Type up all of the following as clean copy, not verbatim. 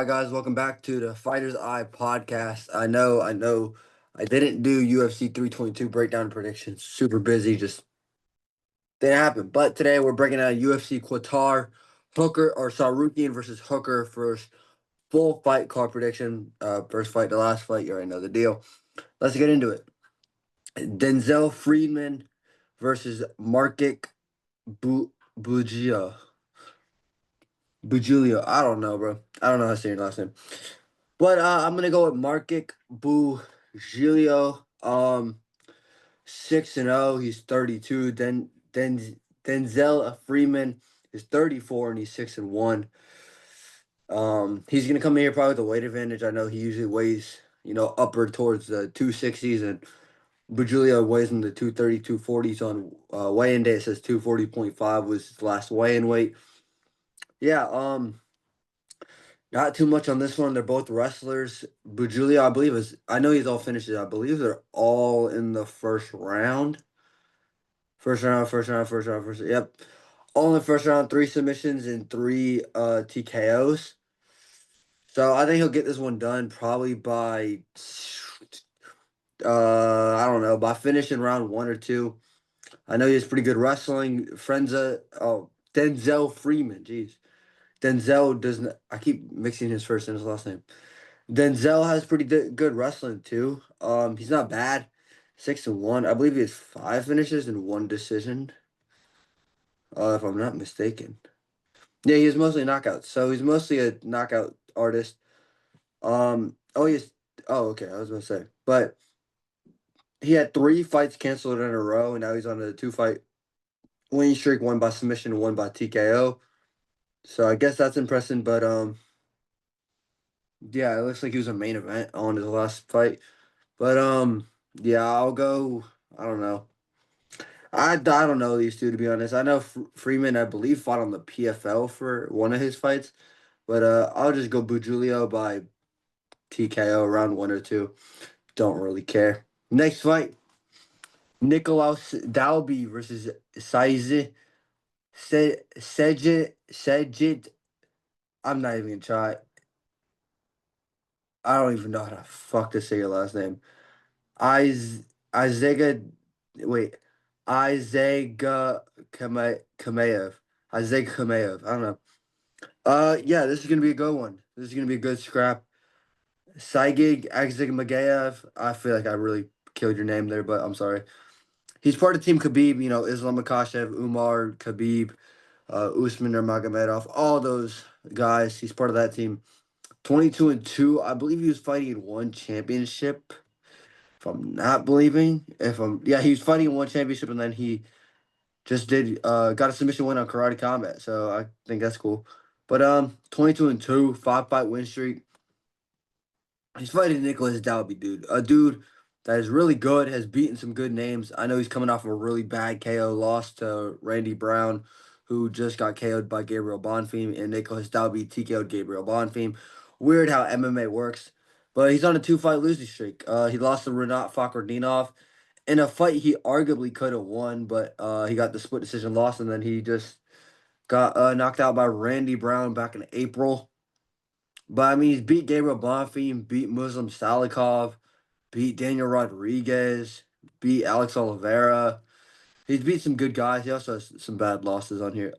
right, guys, welcome back to the Fighter's Eye podcast. I know, I didn't do UFC 322 breakdown predictions. Super busy, just didn't happen. But today we're breaking down UFC Qatar, Hooker or Tsarukyan versus Hooker first full fight card prediction. First fight, the last fight. You already know the deal. Let's get into it. Denzel Friedman versus Markic Bugia. Bujulio. I don't know, bro. I don't know how to say your last name. But I'm gonna go with Markic Bujilio. 6-0. He's 32. Denzel Freeman is 34 and he's 6-1. He's gonna come in here probably with a weight advantage. I know he usually weighs, upward towards the 260s, and Bujilio weighs in the 230, 240s on weigh-in day. It says 240.5 was his last weigh-in weight. Yeah, not too much on this one. They're both wrestlers. Bujulio, I believe, I know he's all finishes. I believe they're all in the first round. First round, first round, first round, first. Yep. All in the first round, 3 submissions and 3 TKOs. So I think he'll get this one done probably by I don't know, by finishing round 1 or 2. I know he has pretty good wrestling. Denzel Freeman, jeez. Denzel doesn't. I keep mixing his first and his last name. Denzel has pretty good wrestling too. He's not bad. 6-1. I believe he has 5 finishes and 1 decision. If I'm not mistaken. Yeah, he is mostly knockouts. So he's mostly a knockout artist. Oh, he's. Oh, okay. I was gonna say, but he had 3 fights canceled in a row, and now he's on a 2-fight winning streak. One by submission, one by TKO. So I guess that's impressive. But yeah, it looks like he was a main event on his last fight. But yeah, I'll go. I don't know. I don't know these two, to be honest. I know Freeman, I believe, fought on the PFL for one of his fights, but I'll just go Bujulio by TKO round 1 or 2. Don't really care. Next fight, Nikolaus Dalby versus Saiz Sejit. I'm not even gonna try. I don't even know how to fuck to say your last name. Iz Izega, wait, Izega Kamaev. Izega Kamaev. I don't know. Yeah, this is gonna be a good one. This is gonna be a good scrap. Saigig Agzigmagayev. I feel like I really killed your name there, but I'm sorry. He's part of Team Khabib. Islam Makhachev, Umar Khabib, Usman Nurmagomedov, all those guys. He's part of that team. 22-2. I believe he was fighting in one championship. If I'm not believing, yeah, he was fighting in one championship, and then he just got a submission win on Karate Combat. So I think that's cool. But 22-2, 5-fight win streak. He's fighting Nicholas Dalby, dude. A dude that is really good, has beaten some good names. I know he's coming off a really bad KO loss to Randy Brown, who just got KO'd by Gabriel Bonfim, and Nicholas Dalby TKO'd Gabriel Bonfim. Weird how MMA works. But he's on a 2-fight losing streak. He lost to Renat Fakhretdinov in a fight he arguably could have won, but he got the split decision loss, and then he just got knocked out by Randy Brown back in April. But I mean, he's beat Gabriel Bonfim, beat Muslim Salikov, beat Daniel Rodriguez, beat Alex Oliveira. He's beat some good guys. He also has some bad losses on here.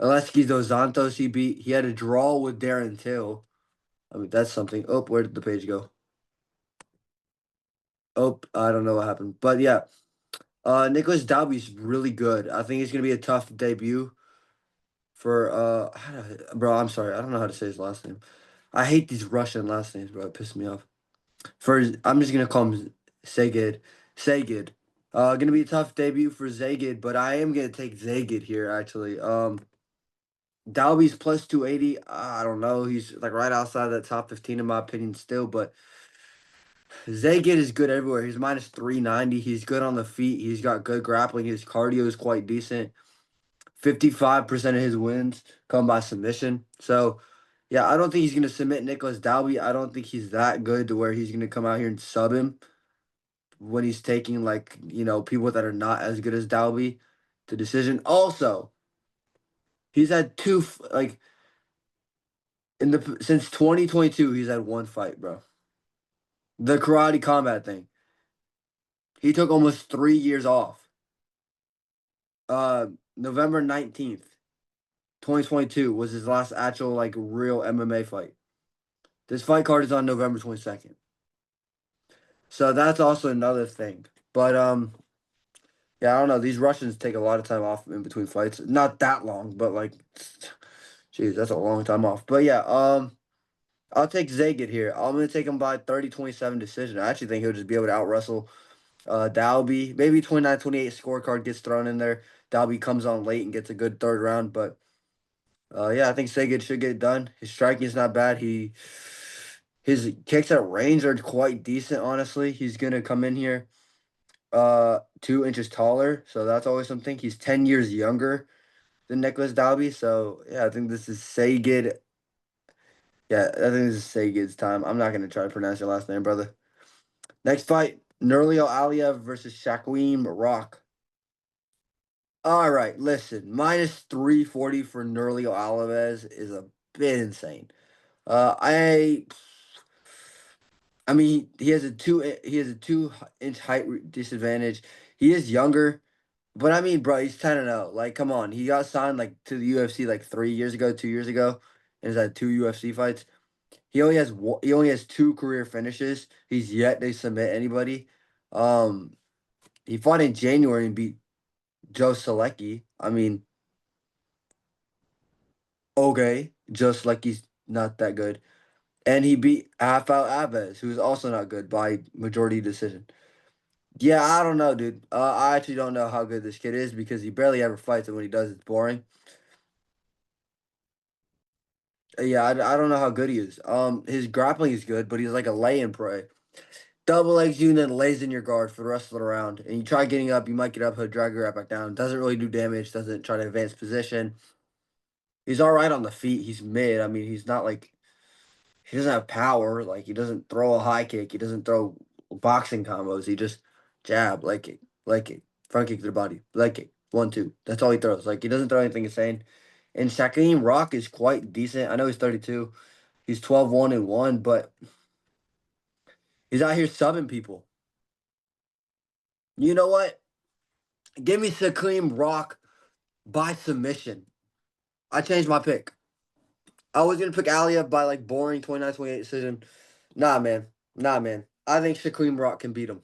Aleski Dos Santos he beat. He had a draw with Darren Till. I mean, that's something. Oh, where did the page go? Oh, I don't know what happened. But yeah, Nicholas Dalby's really good. I think he's going to be a tough debut for, bro, I'm sorry. I don't know how to say his last name. I hate these Russian last names, bro. It pisses me off. I'm just gonna call him Zagid. Zagid. Gonna be a tough debut for Zagid, but I am gonna take Zagid here actually. Dalby's plus 280. I don't know. He's like right outside that top 15 in my opinion still, but Zagid is good everywhere. He's minus 390. He's good on the feet. He's got good grappling. His cardio is quite decent. 55% of his wins come by submission. So, yeah, I don't think he's going to submit Nicholas Dalby. I don't think he's that good to where he's going to come out here and sub him when he's taking, like, people that are not as good as Dalby to decision. Also, he's had two, like, Since 2022, he's had one fight, bro. The karate combat thing. He took almost 3 years off. Uh, November 19th, 2022 was his last actual like real MMA fight. This fight card is on November 22nd. So that's also another thing. But yeah, I don't know. These Russians take a lot of time off in between fights. Not that long, but like, geez, that's a long time off. But yeah, I'll take Zagat here. I'm gonna take him by 30-27 decision. I actually think he'll just be able to out wrestle Dalby. Maybe 29-28 scorecard gets thrown in there. Dalby comes on late and gets a good third round. But yeah, I think Zagat should get it done. His striking is not bad. His kicks at range are quite decent, honestly. He's gonna come in here 2 inches taller, so that's always something. He's 10 years younger than Nicholas Dalby, so yeah, I think this is Sagid. Yeah, I think this is Sagid's time. I'm not gonna try to pronounce your last name, brother. Next fight, Nurlio Aliyev versus Shaquem Rock. All right, listen, minus 340 for Nurlio Alves is a bit insane. Uh, I, I mean, he has a 2 inch height disadvantage. He is younger. But I mean, bro, he's 10-0. Like, come on. He got signed like to the UFC like 3 years ago, 2 years ago, and has had two UFC fights. He only has two career finishes. He's yet to submit anybody. Um, he fought in January and beat Joe Selecki. I mean, okay, Joe Selecki's not that good. And he beat Rafael Alves, who's also not good by majority decision. Yeah, I don't know, dude. I actually don't know how good this kid is because he barely ever fights, and when he does, it's boring. Yeah, I don't know how good he is. His grappling is good, but he's like a lay-in prey. Double legs you and then lays in your guard for the rest of the round. And you try getting up, you might get up, he'll drag your right back down. Doesn't really do damage, doesn't try to advance position. He's all right on the feet. He's mid. I mean, he's not like he doesn't have power. Like he doesn't throw a high kick. He doesn't throw boxing combos. He just jab, leg kick, front kick to the body, leg kick, 1-2. That's all he throws. Like he doesn't throw anything insane. And Shaquem Rock is quite decent. I know he's 32. He's 12-1-1, but he's out here subbing people. You know what? Give me Shaquem Rock by submission. I changed my pick. I was gonna pick Aliyah by like boring 29-28 decision. Nah, man. Nah, man. I think Shaquem Rock can beat him.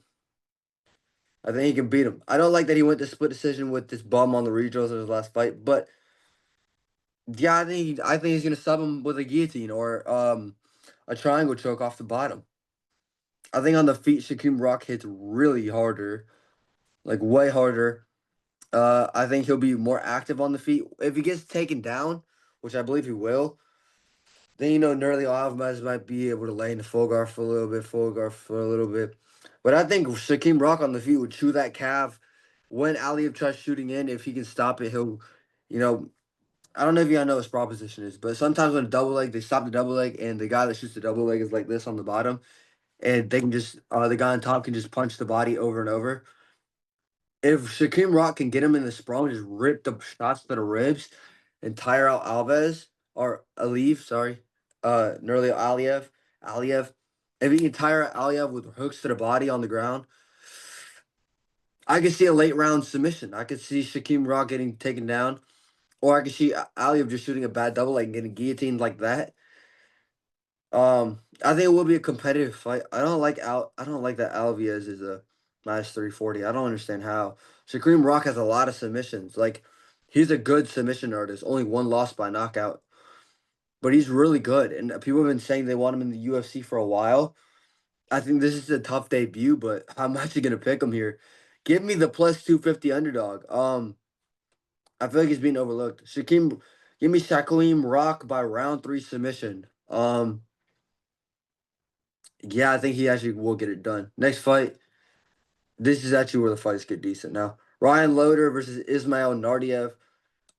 I think he can beat him. I don't like that he went to split decision with this bum on the regionals in his last fight, but yeah, I think he's gonna sub him with a guillotine or a triangle choke off the bottom. I think on the feet, Shaquem Rock hits really harder, like way harder. I think he'll be more active on the feet. If he gets taken down, which I believe he will, then Nurli Alves might be able to lay in the full guard for a little bit, full guard for a little bit. But I think Shaquem Rock on the feet would chew that calf. When Aliyev tries shooting in, if he can stop it, he'll, you know, I don't know if y'all know what sprawl position is, but sometimes when a double leg, they stop the double leg, and the guy that shoots the double leg is like this on the bottom, and they can just, the guy on top can just punch the body over and over. If Shaquem Rock can get him in the sprawl and just rip the shots to the ribs and tire out Alves or Aliyev, sorry, Nurli Aliyev, if he can tire out Aliyev with hooks to the body on the ground, I could see a late round submission. I could see Shaquem Rock getting taken down, or I could see Aliyev just shooting a bad double, like getting guillotined like that. I think it will be a competitive fight. I don't like that Alves is a minus 340. I don't understand how. Shaquem Rock has a lot of submissions. Like he's a good submission artist. Only one loss by knockout. But he's really good. And people have been saying they want him in the UFC for a while. I think this is a tough debut, but I'm actually gonna pick him here. Give me the plus 250 underdog. I feel like he's being overlooked. Give me Shaquem Rock by round 3 submission. Yeah, I think he actually will get it done. Next fight. This is actually where the fights get decent now. Ryan Loder versus Ismail Nardiev.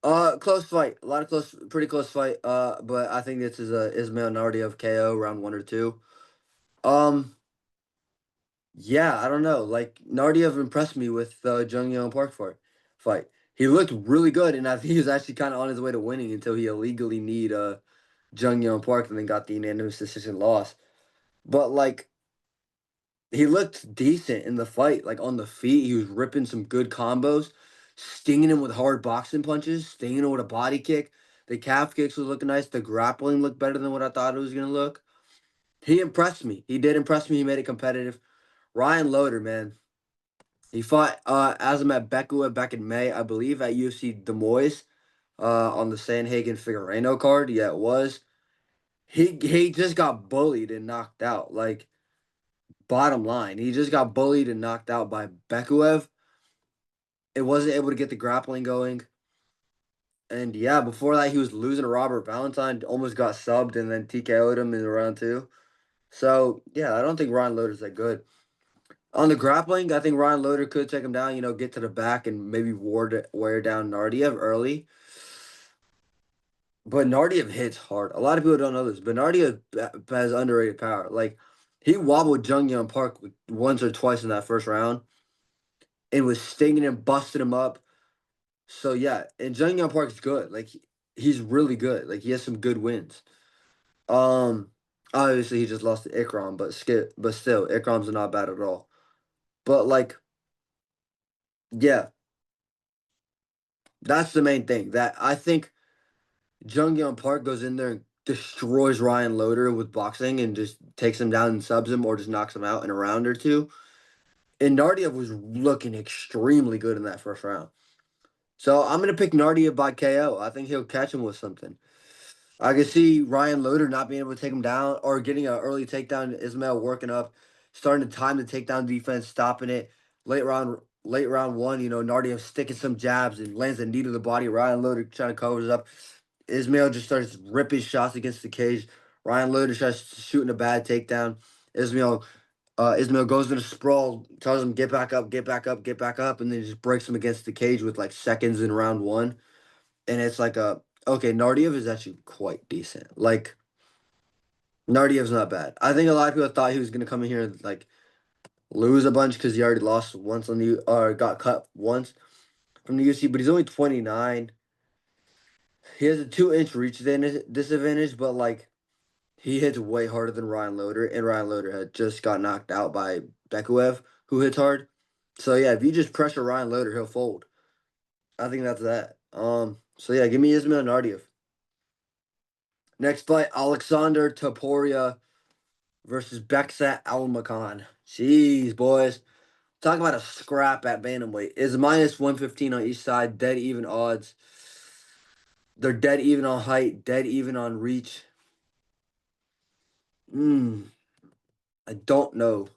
Close fight. A lot of pretty close fight. But I think this is a Ismail Nardiev KO round 1 or 2. Um, yeah, I don't know. Like Nardiev impressed me with Jung Young Park fight. He looked really good, and I think he was actually kind of on his way to winning until he illegally kneed Jung Young Park and then got the unanimous decision loss. But like he looked decent in the fight, like on the feet. He was ripping some good combos, stinging him with hard boxing punches, stinging him with a body kick. The calf kicks was looking nice. The grappling looked better than what I thought it was gonna look. He impressed me. He did impress me. He made it competitive. Ryan Loder, man. He fought Azamat Bekuev back in May, I believe, at UFC Des Moines on the Sanhagen Figueiredo card. Yeah, it was. He just got bullied and knocked out. Like bottom line, he just got bullied and knocked out by Bekuev. It wasn't able to get the grappling going. And yeah, before that, he was losing to Robert Valentine, almost got subbed, and then TKO'd him in round two. So yeah, I don't think Ryan Loder's that good. On the grappling, I think Ryan Loder could take him down, get to the back and maybe wear down Nardiev early. But Nardiev hits hard. A lot of people don't know this, but Nardiev has underrated power. Like he wobbled Jung Young Park once or twice in that first round and was stinging him, busting him up. So yeah, and Jung Young Park's good. Like he's really good. Like he has some good wins. Um, Obviously he just lost to Ikram, but still, Ikram's not bad at all. But like, yeah, that's the main thing. That I think Jung Young Park goes in there and destroys Ryan Loder with boxing and just takes him down and subs him or just knocks him out in a round or two. And Nardiev was looking extremely good in that first round. So I'm gonna pick Nardiev by KO. I think he'll catch him with something. I could see Ryan Loder not being able to take him down or getting an early takedown. Ismail working up, starting to time the takedown defense, stopping it. Late round one, Nardiev sticking some jabs and lands a knee to the body. Ryan Loder trying to cover it up. Ismail just starts ripping shots against the cage. Ryan Loder starts shooting a bad takedown. Ismail goes in a sprawl, tells him get back up, get back up, get back up, and then just breaks him against the cage with like seconds in round one. And it's like okay, Nardiev is actually quite decent. Like Nardiev's not bad. I think a lot of people thought he was gonna come in here and like lose a bunch because he already lost once on the or got cut once from the UFC, but he's only 29. He has a 2-inch reach disadvantage, but like he hits way harder than Ryan Loder, and Ryan Loder had just got knocked out by Bekuev, who hits hard. So yeah, if you just pressure Ryan Loder, he'll fold. I think that's that. So yeah, give me Ismail Nardiev. Next fight, Alexander Topuria versus Beksat Almakhan. Jeez, boys. Talk about a scrap at bantamweight. Is minus 115 on each side, dead even odds. They're dead even on height, dead even on reach. I don't know.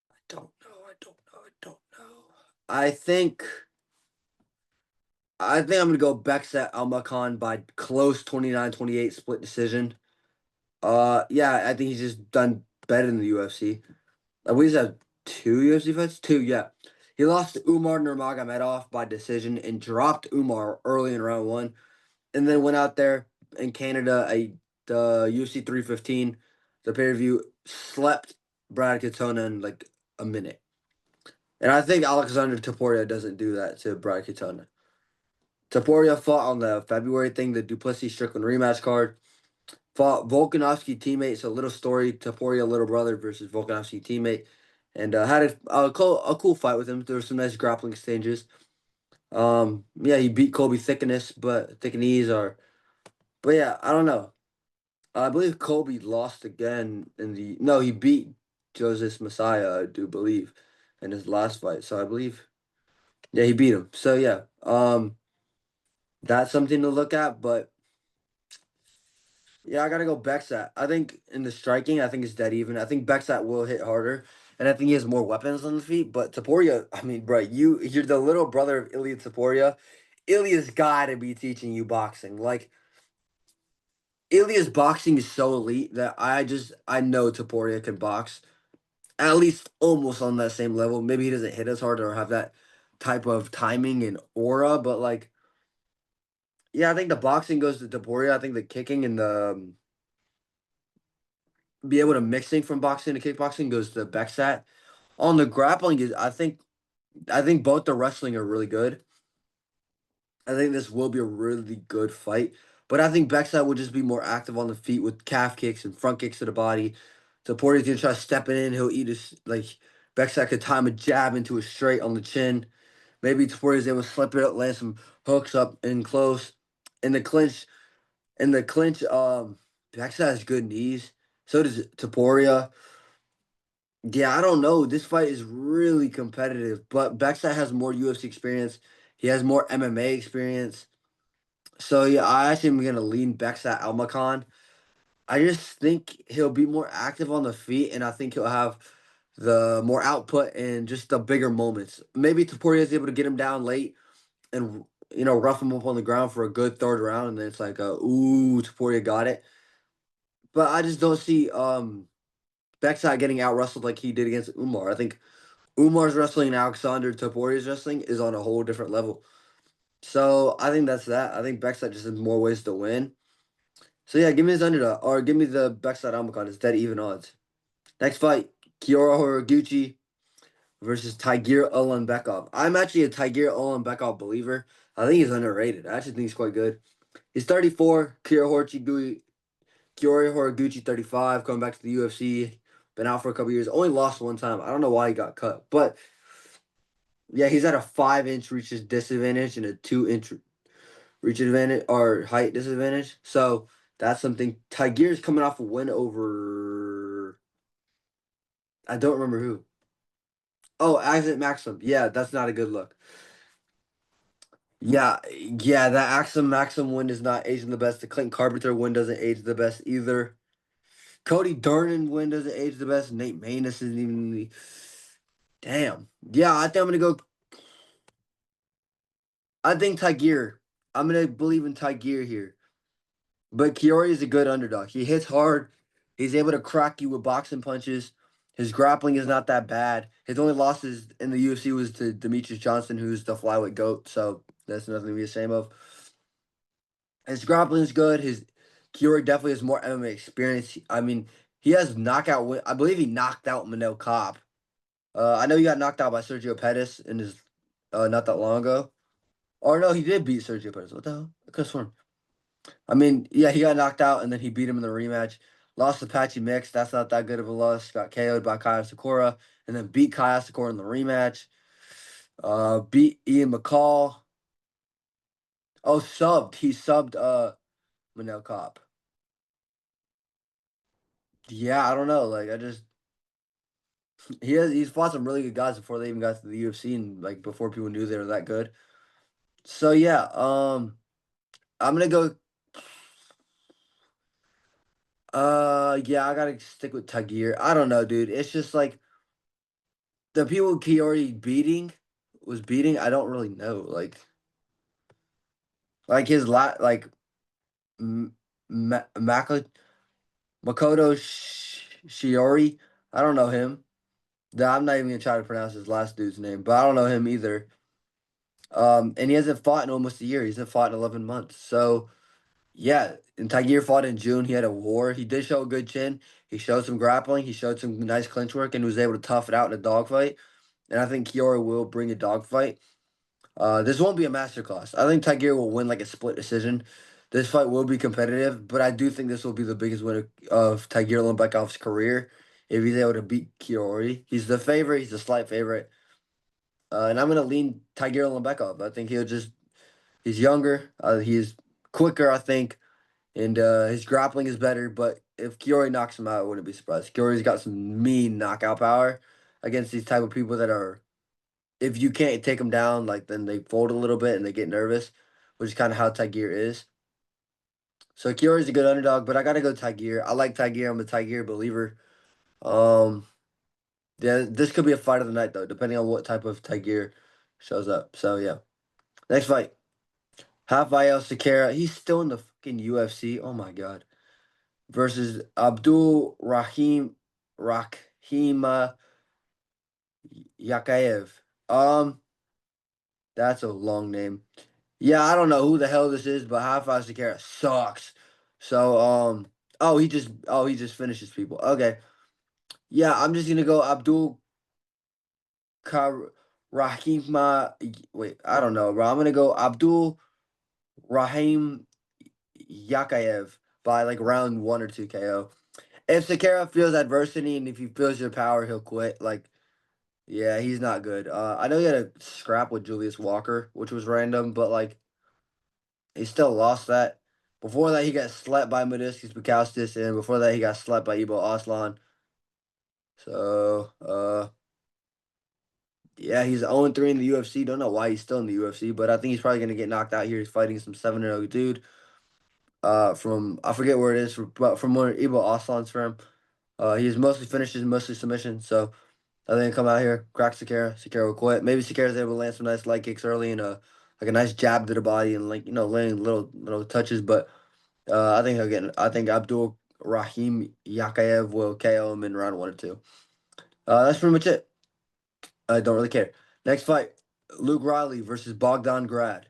I don't know. I don't know. I don't know. I think I'm gonna go Beksat Almakhan by close 29-28 split decision. Yeah, I think he's just done better in the UFC. We just have two UFC fights? Two, yeah. He lost to Umar Nurmagomedov by decision and dropped Umar early in round one. And then went out there in Canada, the UFC 315, the pay-per-view, slept Brad Katona in like a minute. And I think Alexander Topuria doesn't do that to Brad Katona. Topuria fought on the February thing, the Duplessis Strickland rematch card. Fought Volkanovski teammate. So little story, Topuria little brother versus Volkanovski teammate. And had a cool fight with him. There were some nice grappling exchanges. Yeah, he beat Colby Thickness but yeah, I don't know. I believe Colby lost again no, he beat Joseph Messiah, I do believe, in his last fight. So I believe, yeah, he beat him. So yeah, that's something to look at. But yeah, I gotta go Beksat. I think in the striking, I think it's dead even. I think Beksat will hit harder, and I think he has more weapons on the feet. But Topuria, I mean, bro, you're the little brother of Ilya Topuria. Ilya's got to be teaching you boxing. Like Ilya's boxing is so elite that I know Topuria can box at least almost on that same level. Maybe he doesn't hit as hard or have that type of timing and aura, but like, yeah, I think the boxing goes to Topuria. I think the kicking and the be able to mixing from boxing to kickboxing goes to Beksat. On the grappling is I think both the wrestling are really good. I think this will be a really good fight. But I think Backside will just be more active on the feet with calf kicks and front kicks to the body. Tapore's gonna try stepping in. He'll eat his like Backside could time a jab into a straight on the chin. Maybe Tapore's able to slip it up, land some hooks up in close. In the clinch, Backside has good knees. So does Taporia. Yeah, I don't know. This fight is really competitive, but Backside has more UFC experience. He has more MMA experience. So yeah, I actually am gonna lean Backside Almacan. I just think he'll be more active on the feet, and I think he'll have the more output and just the bigger moments. Maybe Topuria is able to get him down late and rough him up on the ground for a good third round, and then it's like, ooh, Topuria got it. But I just don't see Backside getting out wrestled like he did against Umar. I think Umar's wrestling and Alexander Toporia's wrestling is on a whole different level. So I think that's that. I think Backside just has more ways to win. So yeah, give me his underdog or give me the Backside Almacan. It's dead even odds. Next fight, Kiora Horiguchi versus Tiger Ulanbekov. I'm actually a Tiger Ulanbekov believer. I think he's underrated. I actually think he's quite good. He's 34. Kiora Horiguchi 35, coming back to the UFC. Been out for a couple years. Only lost one time. I don't know why he got cut. But yeah, he's at a 5-inch reach disadvantage and a 2-inch reach advantage or height disadvantage. So that's something. Tiger's coming off a win over. I don't remember who. Oh, Accent Maxim. Yeah, that's not a good look. Yeah, that Axum Maxim win is not aging the best. The Clinton Carpenter win doesn't age the best either. Cody Durden win doesn't age the best. Nate Maness isn't even. Damn. Yeah, I think I'm gonna go. I think Tiger. I'm gonna believe in Tiger here. But Kiori is a good underdog. He hits hard. He's able to crack you with boxing punches. His grappling is not that bad. His only losses in the UFC was to Demetrius Johnson, who's the flyweight goat. So that's nothing to be ashamed of. His grappling is good. His Kiori definitely has more MMA experience. I mean, he has knockout win. I believe he knocked out Manel Kopp. I know he got knocked out by Sergio Pettis in his not that long ago. Or no, he did beat Sergio Pettis. What the hell? I could have sworn. I mean, yeah, he got knocked out and then he beat him in the rematch. Lost to Patchy Mix. That's not that good of a loss. Got KO'd by Kaya Sakura and then beat Kaya Sakura in the rematch. Beat Ian McCall. Oh, subbed. He subbed Manel Kopp. Yeah, I don't know. Like I just he's fought some really good guys before they even got to the UFC and like before people knew they were that good. So yeah, I'm gonna go yeah, I gotta stick with Tagir. I don't know, dude. It's just like the people Kiori beating, I don't really know. Like his like M- Makoto Shiori. I don't know him. I'm not even gonna try to pronounce his last dude's name, but I don't know him either. And he hasn't fought in almost a year. He hasn't fought in 11 months. So yeah, and Tiger fought in June. He had a war. He did show a good chin. He showed some grappling. He showed some nice clinch work and was able to tough it out in a dogfight. And I think Kiora will bring a dogfight. This won't be a masterclass. I think Tiger will win like a split decision. This fight will be competitive, but I do think this will be the biggest win of Tiger Lembekov's career if he's able to beat Kiori. He's the favorite. He's a slight favorite. And I'm going to lean Tiger Lembekov. I think he's younger. He's quicker, I think. And his grappling is better, but if Kiori knocks him out, I wouldn't be surprised. Kiori's got some mean knockout power against these type of people that are, if you can't take them down, like then they fold a little bit and they get nervous, which is kind of how Tiger is. So Kiori's a good underdog, but I gotta go Tiger. I like Tiger. I'm a Tiger believer. Um, yeah, this could be a fight of the night though, depending on what type of Tiger shows up. So yeah, next fight, Rafael Sakara. He's still in the fucking UFC. Oh my god. Versus Abdul Rahima Yakayev. Um, that's a long name. Yeah, I don't know who the hell this is, but Haifa Sakara sucks. So he just finishes people. Okay. Yeah, I'm just gonna go Abdul Rahima. Wait, I don't know, bro. I'm gonna go Abdul Rahim Yakayev by like round 1 or 2 KO. If Sakara feels adversity and if he feels your power, he'll quit. Like, yeah, he's not good. I know he had a scrap with Julius Walker, which was random, but like he still lost that. Before that, he got slept by Modestus Bukauskas, and before that, he got slept by Ibo Aslan. So, yeah, he's 0-3 in the UFC. Don't know why he's still in the UFC, but I think he's probably gonna get knocked out here. He's fighting some 7-0 dude. From I forget where it is, but from where Ibo Aslan's from. He's mostly finishes, mostly submission. So I think come out here, crack Sakara. Sakara will quit. Maybe Sakara's able to land some nice leg kicks early and like a nice jab to the body and like laying little touches. But I think he'll get. I think Abdul Rahim Yakayev will KO him in round 1 or 2. That's pretty much it. I don't really care. Next fight, Luke Riley versus Bogdan Grad.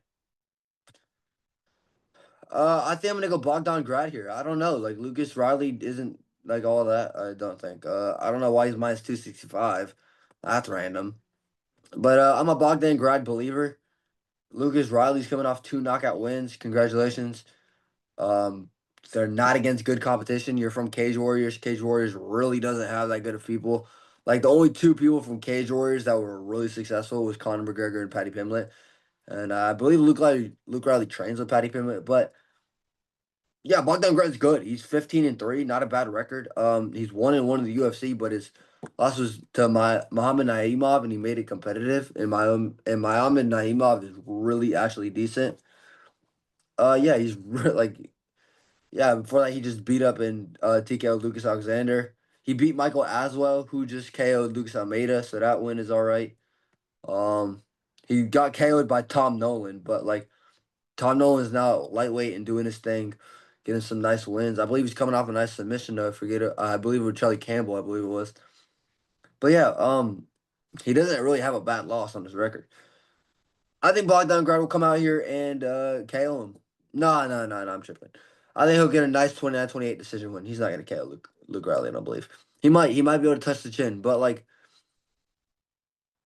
I think I'm gonna go Bogdan Grad here. I don't know. Like Lucas Riley isn't like all that. I don't think. I don't know why he's minus 265. That's random. But I'm a Bogdan Grad believer. Lucas Riley's coming off 2 knockout wins. Congratulations. Um, they're not against good competition. You're from Cage Warriors. Cage Warriors really doesn't have that good of people. Like the only 2 people from Cage Warriors that were really successful was Conor McGregor and Patty Pimblett. And I believe Luke Riley trains with Patty Pimblett. But yeah, Bogdan Grad's good. He's 15-3, not a bad record. He's 1-1 in the UFC, but his loss was to my Muhammad Naimov, and he made it competitive. And Muhammad Naimov is really actually decent. Yeah, he's like yeah. Before that, he just beat up and TKO'd Lucas Alexander. He beat Michael Aswell, who just KO'd Lucas Almeida, so that win is all right. Um, he got KO'd by Tom Nolan, but like Tom Nolan's now lightweight and doing his thing, getting some nice wins. I believe he's coming off a nice submission though. I forget it. I believe it was Charlie Campbell. I believe it was. But yeah, he doesn't really have a bad loss on his record. I think Bogdan Grad will come out here and KO him. No, no, no, no, I'm tripping. I think he'll get a nice 29-28 decision win. He's not gonna KO Luke Riley, I don't believe. He might be able to touch the chin, but like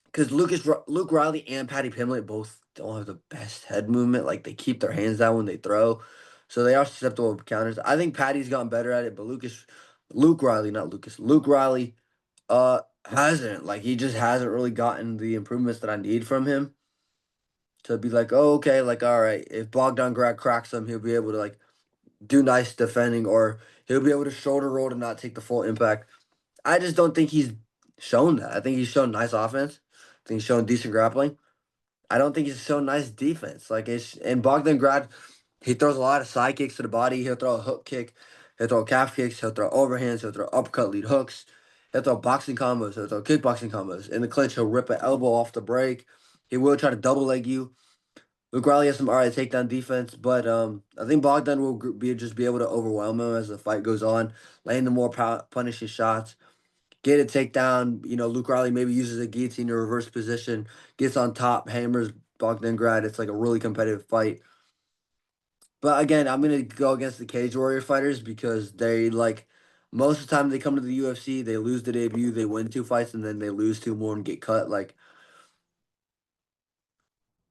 because Luke Riley and Patty Pimblett both don't have the best head movement. Like they keep their hands down when they throw, so they are susceptible to counters. I think Patty's gotten better at it, but Luke Riley, not Lucas, Luke Riley, hasn't. Like he just hasn't really gotten the improvements that I need from him to be like, oh, okay, like all right, if Bogdan Grad cracks him, he'll be able to like do nice defending, or he'll be able to shoulder roll to not take the full impact. I just don't think he's shown that. I think he's shown nice offense. I think he's shown decent grappling. I don't think he's shown nice defense. Like it's in Bogdan Grad, he throws a lot of side kicks to the body. He'll throw a hook kick. He'll throw calf kicks. He'll throw overhands. He'll throw uppercut lead hooks. He'll throw boxing combos. He'll throw kickboxing combos. In the clinch, he'll rip an elbow off the break. He will try to double leg you. Luke Riley has some alright takedown defense, but I think Bogdan will be able to overwhelm him as the fight goes on, land the more punishing shots, get a takedown. Luke Riley maybe uses a guillotine to reverse position, gets on top, hammers Bogdan Grad. It's like a really competitive fight. But again, I'm gonna go against the Cage Warrior fighters because they like most of the time they come to the UFC, they lose the debut, they win 2 fights, and then they lose 2 more and get cut. Like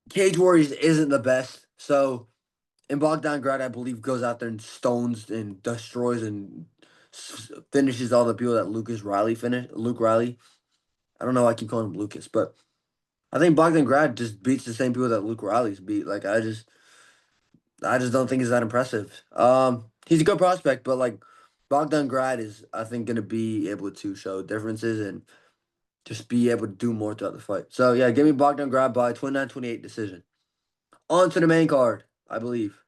Cage Warriors isn't the best, so. And Bogdan Grad, I believe, goes out there and stones and destroys and finishes all the people that Lucas Riley finished. Luke Riley. I don't know why I keep calling him Lucas, but I think Bogdan Grad just beats the same people that Luke Riley's beat. Like I just don't think he's that impressive. He's a good prospect, but like Bogdan Grad is, I think, gonna be able to show differences and just be able to do more throughout the fight. So yeah, give me Bogdan Grad by 29-28 decision. On to the main card, I believe.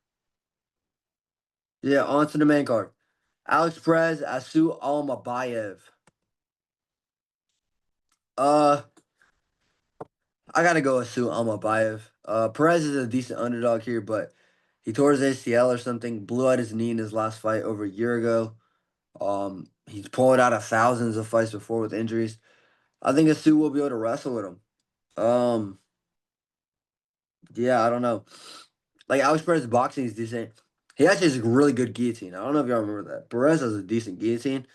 Yeah, on to the main card. Alex Perez, Asu Almabayev. Uh, I gotta go Asu Almabayev. Perez is a decent underdog here, but he tore his ACL or something, blew out his knee in his last fight over a year ago. He's pulled out of thousands of fights before with injuries. I think Asu will be able to wrestle with him. Um, yeah, I don't know. Like Alex Perez's boxing is decent. He actually has a really good guillotine. I don't know if y'all remember that. Perez has a decent guillotine.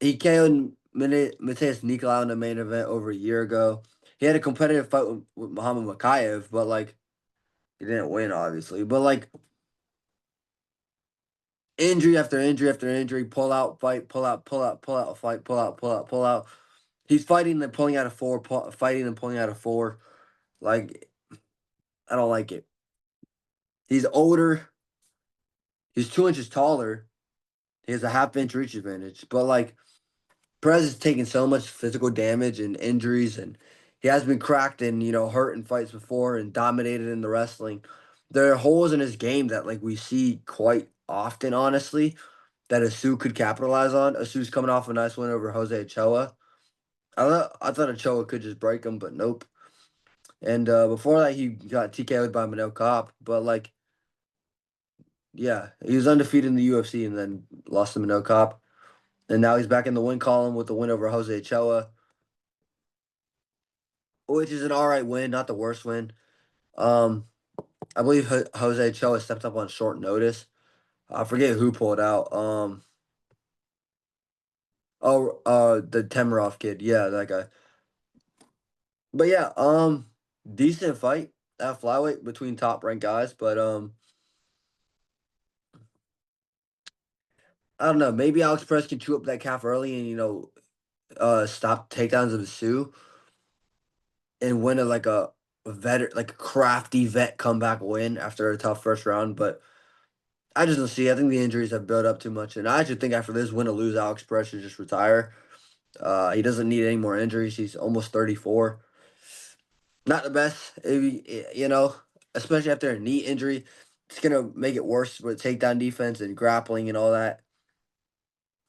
He KO'd Mateus Nicolau in the main event over a year ago. He had a competitive fight with Muhammad Makayev, but like he didn't win, obviously. But like Injury after injury after injury, pull out, fight, pull out, pull out, pull out, fight, pull out, pull out, pull out. He's fighting and pulling out of four, fighting and pulling out of four. Like, I don't like it. He's older. He's 2 inches taller. He has a half-inch reach advantage. But like Perez is taking so much physical damage and injuries, and he has been cracked and hurt in fights before and dominated in the wrestling. There are holes in his game that like we see quite often, honestly, that Asu could capitalize on. Asu's coming off a nice win over Jose Ochoa. I thought Ochoa could just break him, but nope. And before that, he got TKO'd by Manel Cop. But like, yeah, he was undefeated in the UFC and then lost to Manel Cop. And now he's back in the win column with the win over Jose Ochoa, which is an all right win, not the worst win. Um, I believe Jose Ochoa stepped up on short notice. I forget who pulled out. The Temerov kid. Yeah, that guy. But yeah, decent fight at flyweight between top ranked guys. But I don't know. Maybe Alex Perez can chew up that calf early and stop takedowns of Sue and win like a crafty vet comeback win after a tough first round. But I just don't see. I think the injuries have built up too much, and I actually think after this win or lose, Alex Perez should just retire. He doesn't need any more injuries. He's almost 34. Not the best, especially after a knee injury. It's gonna make it worse with takedown defense and grappling and all that,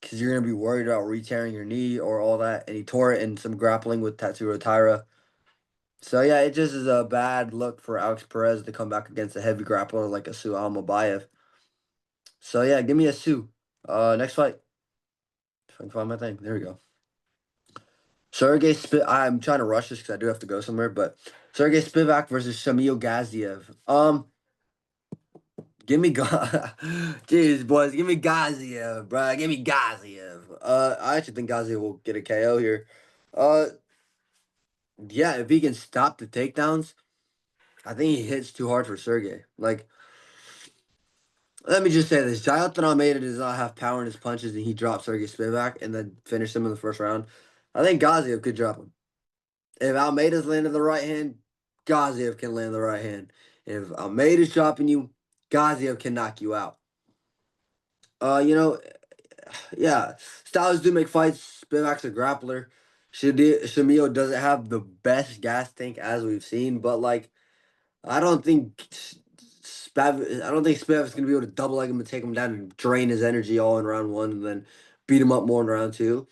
because you're gonna be worried about re-tearing your knee or all that. And he tore it in some grappling with Tatsuro Taira. So yeah, it just is a bad look for Alex Perez to come back against a heavy grappler like a Sue Almabayev. So yeah, give me a Sue. Next fight. If I can find my thing. There we go. Sergey Spivak. I'm trying to rush this because I do have to go somewhere, but Sergey Spivak versus Shamil Gaziev. Give me Jeez, boys, give me Gaziev, bro. Give me Gaziev. I actually think Gaziev will get a KO here. Uh, yeah, if he can stop the takedowns, I think he hits too hard for Sergey. Like, let me just say this: Jonathan Almeida does not have power in his punches, and he dropped Sergey Spivak and then finished him in the first round. I think Gaziev could drop him. If Almeida's landing the right hand, Gaziev can land the right hand. If Almeida's dropping you, Gaziev can knock you out. You know, yeah, styles do make fights. Spivak's a grappler. Shamil doesn't have the best gas tank as we've seen, but like I don't think I don't think Spivak's gonna be able to double leg him and take him down and drain his energy all in round one and then beat him up more in round two.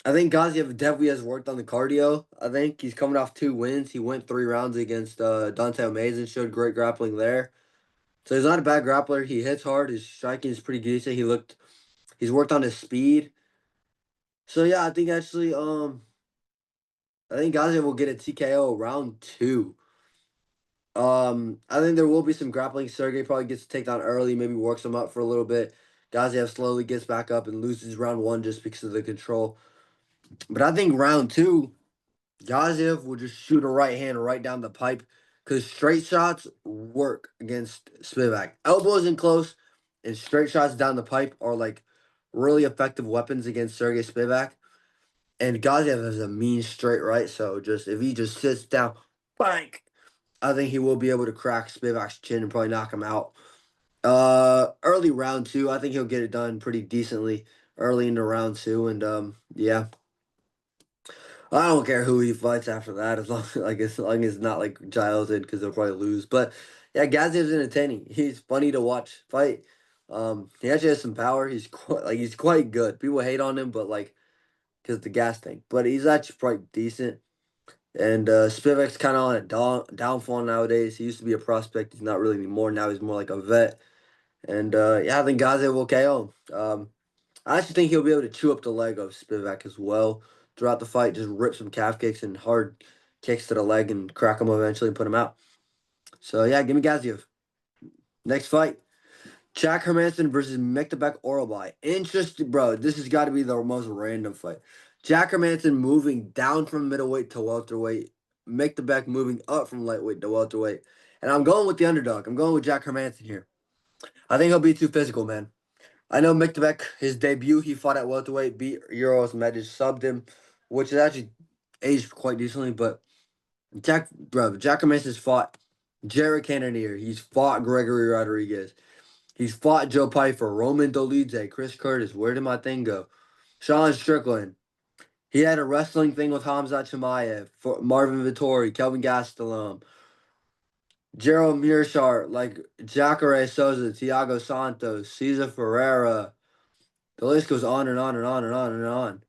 I think Gaziev definitely has worked on the cardio. I think he's coming off 2 wins. He went 3 rounds against Dante Almeida and showed great grappling there. So he's not a bad grappler. He hits hard. His striking is pretty decent. He's worked on his speed. So yeah, I think Gaziev will get a TKO round two. I think there will be some grappling. Sergey probably gets to take down early, maybe works him up for a little bit. Gaziev slowly gets back up and loses round one just because of the control. But I think round two, Gaziev will just shoot a right hand right down the pipe because straight shots work against Spivak. Elbows in close and straight shots down the pipe are like really effective weapons against Sergey Spivak. And Gaziev has a mean straight right, so just if he just sits down, bang, I think he will be able to crack Spivak's chin and probably knock him out. Early round two, I think he'll get it done pretty decently early into round two, and yeah. I don't care who he fights after that, as long as it's not like Giles because they'll probably lose. But yeah, Gaziev's entertaining. He's funny to watch fight. He actually has some power. He's quite good. People hate on him, but like because the gas tank. But he's actually quite decent. And Spivak's kind of on a downfall nowadays. He used to be a prospect. He's not really anymore. Now he's more like a vet. And yeah, I think Gaziev will KO him. I actually think he'll be able to chew up the leg of Spivak as well throughout the fight. Just rip some calf kicks and hard kicks to the leg and crack him eventually and put him out. So yeah, give me Gaziev. Next fight. Jack Hermanson versus Mektabek Oralbai. Interesting, bro. This has got to be the most random fight. Jack Hermanson moving down from middleweight to welterweight. Mektabek moving up from lightweight to welterweight. And I'm going with the underdog. I'm going with Jack Hermanson here. I think he'll be too physical, man. I know Miktabek, his debut, he fought at welterweight, beat Euros Medic, subbed him, which is actually aged quite decently. But Jack Hermanson fought Jared Cannonier. He's fought Gregory Rodriguez. He's fought Joe Pyfer, Roman Dolidze, Chris Curtis. Where did my thing go? Sean Strickland. He had a wrestling thing with Hamzat Chimaev, Marvin Vittori, Kelvin Gastelum, Gerald Mearshart, like Jacare Souza, Thiago Santos, Cesar Ferreira. The list goes on and on and on and on and on.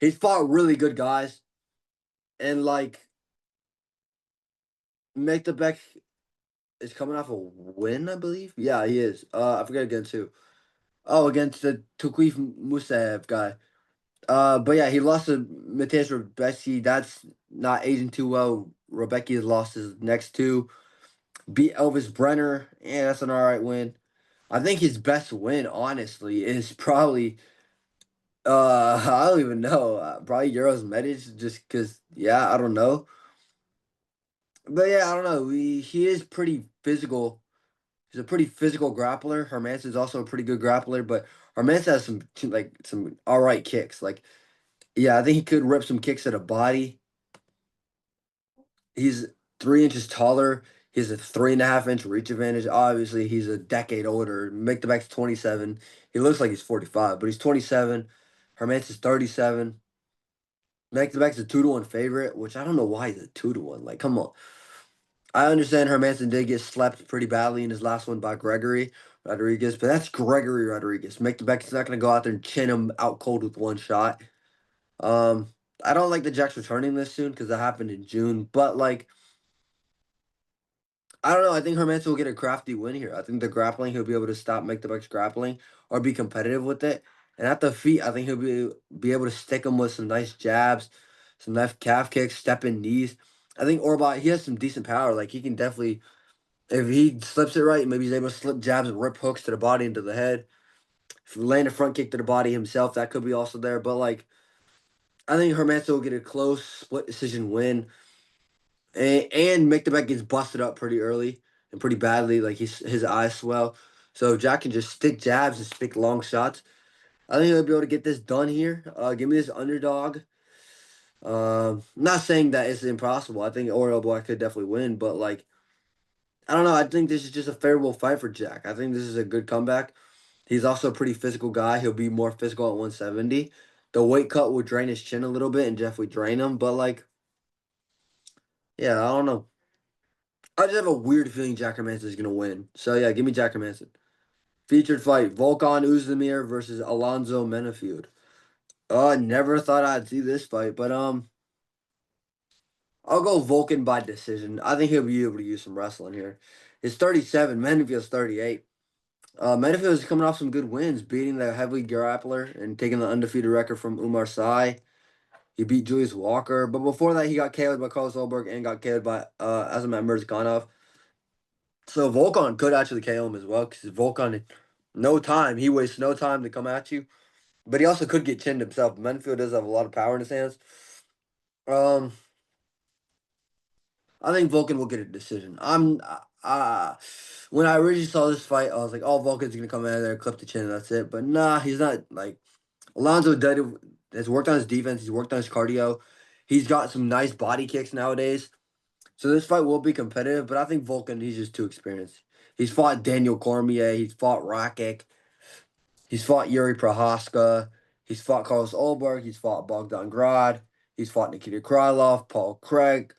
He's fought really good guys, and like Beck is coming off a win, I believe. Yeah, he is. I forget against who. Oh, against the Tuquif Musaev guy. But yeah, he lost to Mateus Rebecki. That's not aging too well. Rebecki has lost his next two. Beat Elvis Brenner. Yeah, that's an all right win. I think his best win, honestly, is probably I don't even know. Probably Euros Medic, just because. Yeah, I don't know. But yeah, I don't know. He is pretty physical. He's a pretty physical grappler. Hermanson is also a pretty good grappler, but Hermanson has some all right kicks. Like, yeah, I think he could rip some kicks at a body. He's 3 inches taller. He has a 3.5 inch reach advantage. Obviously, he's a decade older. Make the back's 27. He looks like he's 45, but he's 27. Hermanson's 37. Make the back's a 2-1 favorite, which I don't know why he's a 2-1. Like, come on. I understand Hermanson did get slapped pretty badly in his last one by Gregory Rodriguez, but that's Gregory Rodriguez. Make the back's not going to go out there and chin him out cold with one shot. Um, I don't like the Jacks returning this soon because that happened in June, but like, I don't know. I think Hermanson will get a crafty win here. I think the grappling, he'll be able to stop Make the Bucks grappling or be competitive with it. And at the feet, I think he'll be able to stick him with some nice jabs, some left calf kicks, step in knees. I think Orbach, he has some decent power. Like he can definitely, if he slips it right, maybe he's able to slip jabs and rip hooks to the body and to the head. If he land a front kick to the body himself, that could be also there. But like, I think Hermanson will get a close split decision win. And McDebeck gets busted up pretty early and pretty badly. Like his eyes swell. So Jack can just stick jabs and stick long shots. I think he'll be able to get this done here. Give me this underdog. Not saying that it's impossible. I think Oriole Boy could definitely win, but like I don't know. I think this is just a favorable fight for Jack. I think this is a good comeback. He's also a pretty physical guy. He'll be more physical at 170. The weight cut will drain his chin a little bit and Jeff would drain him, but like, yeah, I don't know. I just have a weird feeling Jack Hermanson is gonna win. So yeah, give me Jack Hermanson. Featured fight: Volkan Oezdemir versus Alonzo Menafield. Oh, I never thought I'd see this fight, but I'll go Volkan by decision. I think he'll be able to use some wrestling here. He's 37. Menafield's 38. Menafield is coming off some good wins, beating the heavy grappler and taking the undefeated record from Umar Sy. He beat Julius Walker, but before that, he got KO'd by Carlos Olberg and got KO'd by Azamat Mirzganov. So Volkan could actually KO him as well because Volkan, no time, he wastes no time to come at you. But he also could get chinned himself. Menfield does have a lot of power in his hands. Um, I think Volkan will get a decision. When I originally saw this fight, I was like, "Oh, Volkan's gonna come in there, clip the chin, and that's it." But nah, he's not. Like Alonzo has worked on his defense. He's worked on his cardio. He's got some nice body kicks nowadays. So this fight will be competitive, but I think Volkan, he's just too experienced. He's fought Daniel Cormier. He's fought Rakic. He's fought Yuri Prohaska. He's fought Carlos Olberg. He's fought Bogdan Grad. He's fought Nikita Krylov, Paul Craig,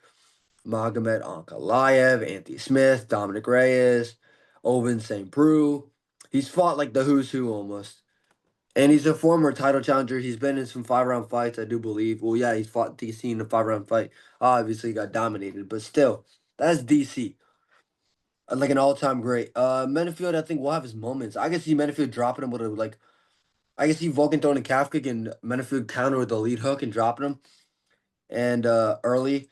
Magomed Ankalaev, Anthony Smith, Dominic Reyes, Oven St. Preux. He's fought like the who's who almost. And he's a former title challenger. He's been in some 5 round fights, I do believe. Well, yeah, he's fought DC in a 5 round fight. Obviously, he got dominated, but still, that's DC. Like an all-time great. Menafield, I think will have his moments. I can see Menafield dropping him with a like. I can see Vulcan throwing a calf kick and Menafield counter with the lead hook and dropping him and early.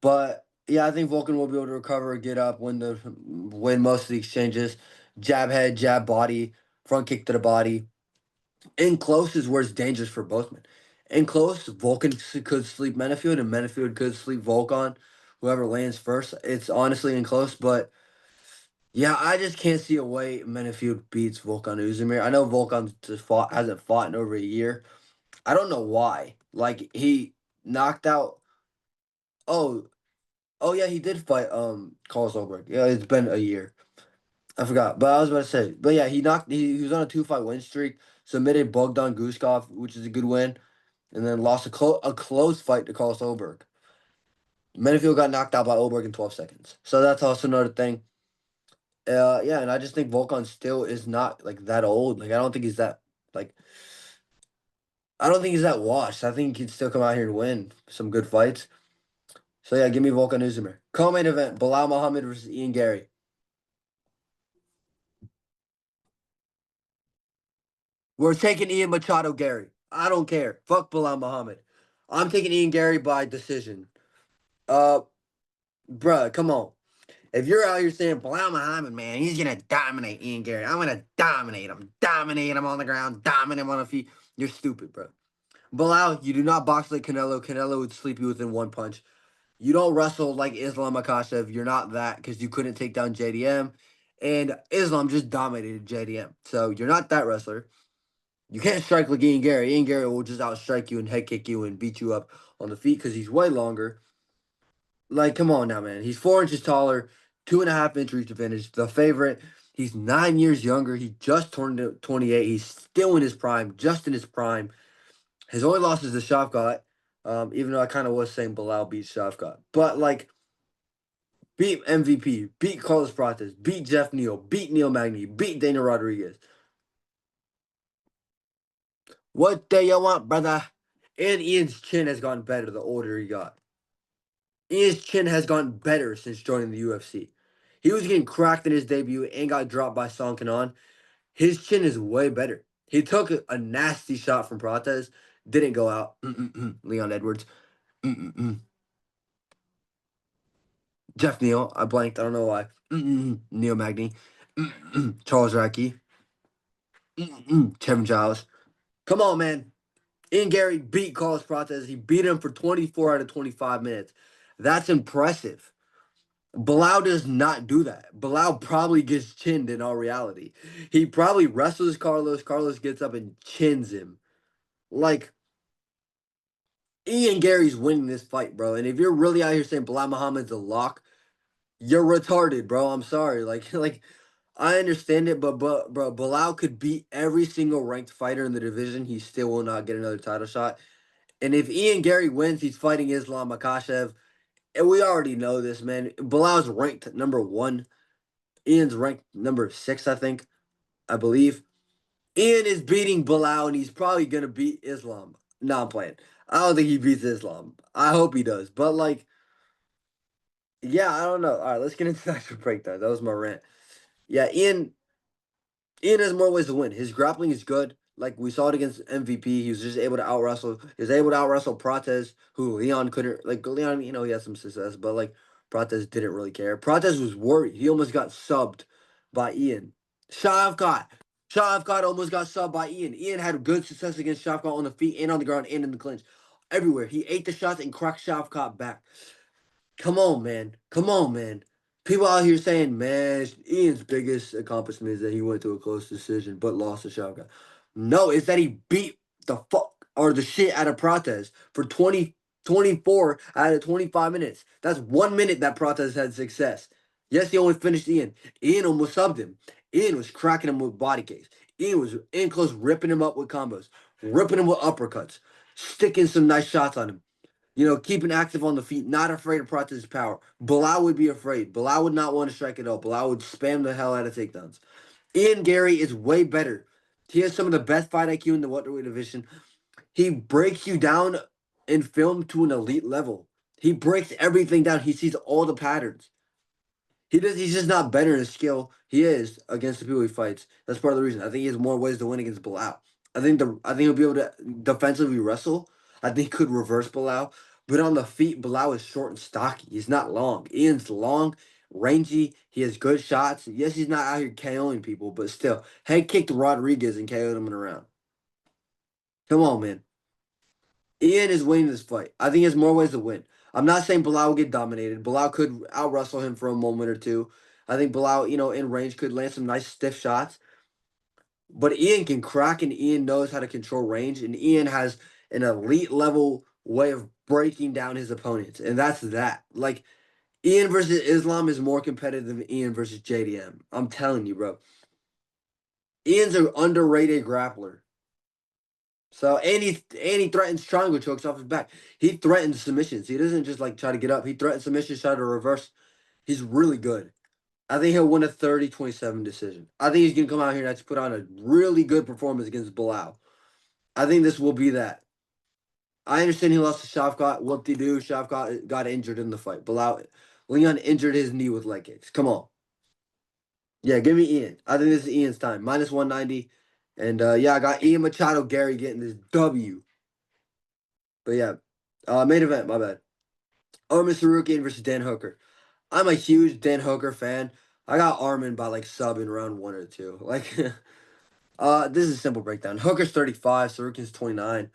But yeah, I think Vulcan will be able to recover, get up, win most of the exchanges. Jab head, jab body, front kick to the body. In close is where it's dangerous for both men. In close, Vulcan could sleep Menafield and Menafield could sleep Vulcan. Whoever lands first. It's honestly in close, but Yeah, I just can't see a way Menifield beats Volkan Oezdemir. I know Volkan just hasn't fought in over a year. I don't know why. Like he knocked out. Oh, oh yeah, he did fight Carl Solberg. Yeah, it's been a year. I forgot, but I was about to say. But yeah, he was on a 2-fight win streak. Submitted Bogdan Guskov, which is a good win, and then lost a close fight to Carl Solberg. Menifield got knocked out by Oberg in 12 seconds. So that's also another thing. Yeah, and I just think Volkan still is not like that old. Like I don't think he's that like I don't think he's that washed. I think he can still come out here and win some good fights. So yeah, give me Volkan Oezdemir. Co-main event: Bilal Muhammad versus Ian Gary. We're taking Ian Machado Gary. I don't care. Fuck Bilal Muhammad. I'm taking Ian Gary by decision. Uh, bruh, come on. If you're out here saying Bilal Muhammad, man, he's gonna dominate Ian Gary. I'm gonna dominate him on the ground, dominate him on the feet. You're stupid, bro. Bilal, you do not box like Canelo. Canelo would sleep you within one punch. You don't wrestle like Islam Makhachev. You're not that because you couldn't take down JDM. And Islam just dominated JDM. So you're not that wrestler. You can't strike like Ian Gary. Ian Gary will just outstrike you and head kick you and beat you up on the feet because he's way longer. Like, come on now, man. He's 4 inches taller, 2.5 inch reach advantage. The favorite. He's 9 years younger. He just turned 28. He's still in his prime, just in his prime. His only loss is to Shavkat, even though I kind of was saying Bilal beat Shavkat. But, like, beat MVP, beat Carlos Prates, beat Jeff Neal, beat Neil Magny, beat Dana Rodriguez. What do you want, brother? And Ian's chin has gotten better the older he got. Ian's chin has gotten better since joining the UFC. He was getting cracked in his debut and got dropped by Song Kanon. His chin is way better. He took a nasty shot from Prates, didn't go out. Leon Edwards. Jeff Neal. I blanked. I don't know why. Neil Magny. Charles Racky. Kevin Giles. Come on, man. Ian Gary beat Carlos Prates. He beat him for 24 out of 25 minutes. That's impressive. Bilal does not do that. Bilal probably gets chinned in all reality. He probably wrestles Carlos. Carlos gets up and chins him. Like, Ian Gary's winning this fight, bro. And if you're really out here saying Bilal Muhammad's a lock, you're retarded, bro. I'm sorry. Like I understand it, but bro, Bilal could beat every single ranked fighter in the division. He still will not get another title shot. And if Ian Gary wins, he's fighting Islam Makhachev. And we already know this, man. Bilal's ranked number one. Ian's ranked number six, I think. I believe. Ian is beating Bilal, and he's probably gonna beat Islam. No, I'm playing. I don't think he beats Islam. I hope he does. But like, yeah, I don't know. All right, let's get into the actual breakdown. That was my rant. Yeah, Ian has more ways to win. His grappling is good. Like we saw it against MVP. He was just able to out wrestle. He was able to out wrestle Prates, who Leon couldn't like Leon, he had some success, but like Prates didn't really care. Prates was worried. He almost got subbed by Ian. Shavkat. Shavkat almost got subbed by Ian. Ian had good success against Shavkat on the feet and on the ground and in the clinch. Everywhere. He ate the shots and cracked Shavkat back. Come on, man. Come on, man. People out here saying, man, Ian's biggest accomplishment is that he went to a close decision but lost to Shotgun. No, it's that he beat the fuck or the shit out of Prates for 24 out of 25 minutes. That's 1 minute that Prates had success. Yes, he only finished Ian. Ian almost subbed him. Ian was cracking him with body kicks. Ian was in close, ripping him up with combos, ripping him with uppercuts, sticking some nice shots on him. Keeping active on the feet, not afraid of Prates' power. Bilal would be afraid. Bilal would not want to strike at all. Bilal would spam the hell out of takedowns. Ian Gary is way better. He has some of the best fight IQ in the welterweight division. He breaks you down in film to an elite level. He breaks everything down. He sees all the patterns. He's just not better in his skill. He is against the people he fights. That's part of the reason. I think he has more ways to win against Bilal. I think he'll be able to defensively wrestle. I think he could reverse Bilal. But on the feet, Bilal is short and stocky. He's not long. Ian's long, rangy. He has good shots. Yes, he's not out here KOing people, but still. Head kicked Rodriguez and KO'd him in a round. Come on, man. Ian is winning this fight. I think he has more ways to win. I'm not saying Bilal will get dominated. Bilal could out wrestle him for a moment or two. I think Bilal, in range could land some nice stiff shots. But Ian can crack, and Ian knows how to control range, and Ian has an elite level way of breaking down his opponents, and that's that. Like Ian versus Islam is more competitive than Ian versus JDM. I'm telling you, bro. Ian's an underrated grappler. So and he threatens triangle chokes off his back. He threatens submissions. He doesn't just like try to get up. He threatens submissions, try to reverse. He's really good. I think he'll win a 30-27 decision. I think he's gonna come out here and actually put on a really good performance against Bilal. I think this will be that. I understand he lost to Shavkat. Whoop-de-doo. Shavkat got injured in the fight. Bilal, Leon injured his knee with leg kicks. Come on. Yeah, give me Ian. I think this is Ian's time. Minus 190. And yeah, I got Ian Machado Gary getting this W. But yeah, main event, my bad. Armin Tsarukyan versus Dan Hooker. I'm a huge Dan Hooker fan. I got Armin by like sub in round 1 or 2. Like, this is a simple breakdown. Hooker's 35, Tsarukyan's 29.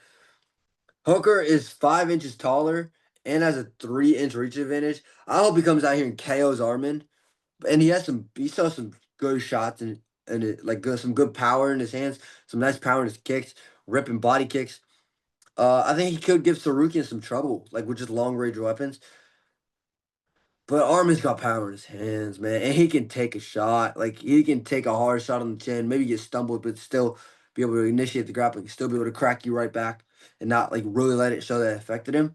Hooker is 5 inches taller and has a 3-inch reach advantage. I hope he comes out here and KOs Armin. And he saw some good shots and some good power in his hands, some nice power in his kicks, ripping body kicks. I think he could give Tsarukyan some trouble, like with just long range weapons. But Armin's got power in his hands, man, and he can take a shot. Like he can take a hard shot on the chin, maybe get stumbled, but still be able to initiate the grappling, still be able to crack you right back, and not like really let it show that it affected him.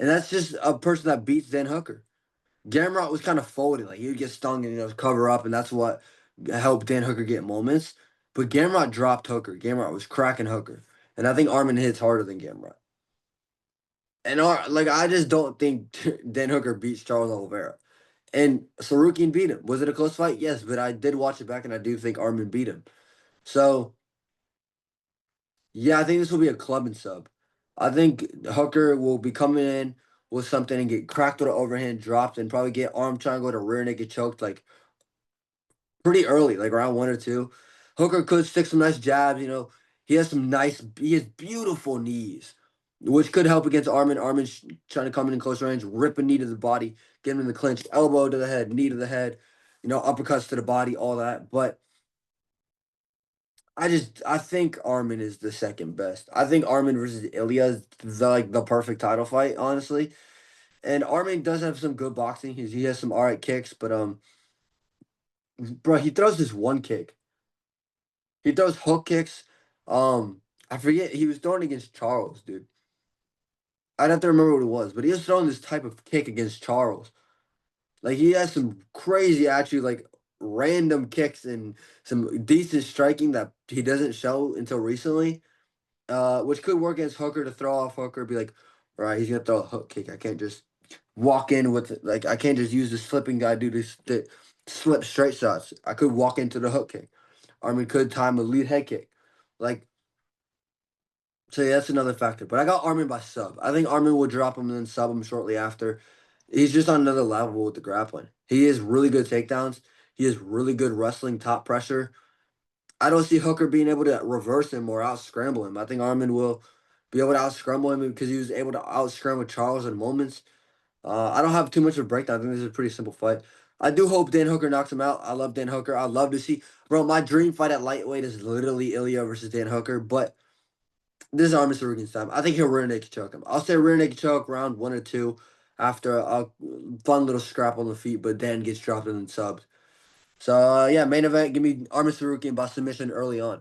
And that's just a person that beats Dan Hooker. Gamrot was kind of folding, like he would get stung and cover up, and that's what helped Dan Hooker get moments. But Gamrot dropped Hooker. Gamrot was cracking Hooker, and I think Armin hits harder than Gamrot. And I just don't think Dan Hooker beats Charles Oliveira. And Tsarukyan beat him. Was it a close fight? Yes, but I did watch it back, and I do think Armin beat him. So, yeah, I think this will be a club and sub. I think Hooker will be coming in with something and get cracked with an overhand, dropped, and probably get arm triangle to rear naked choked like pretty early, like around 1 or 2. Hooker could stick some nice jabs. He has beautiful knees, which could help against Armin. Armin's trying to come in close range, rip a knee to the body, get him in the clinch, elbow to the head, knee to the head, uppercuts to the body, all that. But I think Armin is the second best. I think Armin versus Ilya is the perfect title fight, honestly. And Armin does have some good boxing. He has some alright kicks, but bro, he throws this one kick. He throws hook kicks. I forget he was throwing against Charles, dude. I'd have to remember what it was, but he was throwing this type of kick against Charles. Like he has some crazy, actually, like random kicks and some decent striking that he doesn't show until recently. Which could work against Hooker to throw off Hooker, be like, all right, he's gonna throw a hook kick. I can't just walk in with it. Like I can't just use the slipping guy do this to slip straight shots. I could walk into the hook kick. Armin could time a lead head kick. So yeah, that's another factor. But I got Armin by sub. I think Armin will drop him and then sub him shortly after. He's just on another level with the grappling. He has really good takedowns. He has really good wrestling top pressure. I don't see Hooker being able to reverse him or out scramble him. I think Armin will be able to out scramble him because he was able to out scramble Charles in moments. I don't have too much of a breakdown. I think this is a pretty simple fight. I do hope Dan Hooker knocks him out. I love Dan Hooker. I'd love to see, bro. My dream fight at lightweight is literally Ilya versus Dan Hooker, but this is Armin Tsarukyan's time. I think he'll rear naked choke him. I'll say rear naked choke round 1 or 2 after a fun little scrap on the feet, but Dan gets dropped and then subs. So yeah, main event. Give me Armin Tsarukyan by submission early on.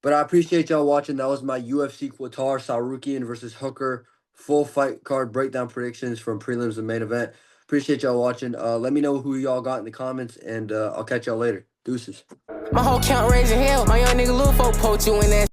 But I appreciate y'all watching. That was my UFC Qatar Tsarukyan versus Hooker full fight card breakdown predictions from prelims and main event. Appreciate y'all watching. Let me know who y'all got in the comments, and I'll catch y'all later. Deuces. My whole count raising hell. My young nigga Lil folk poked you in that.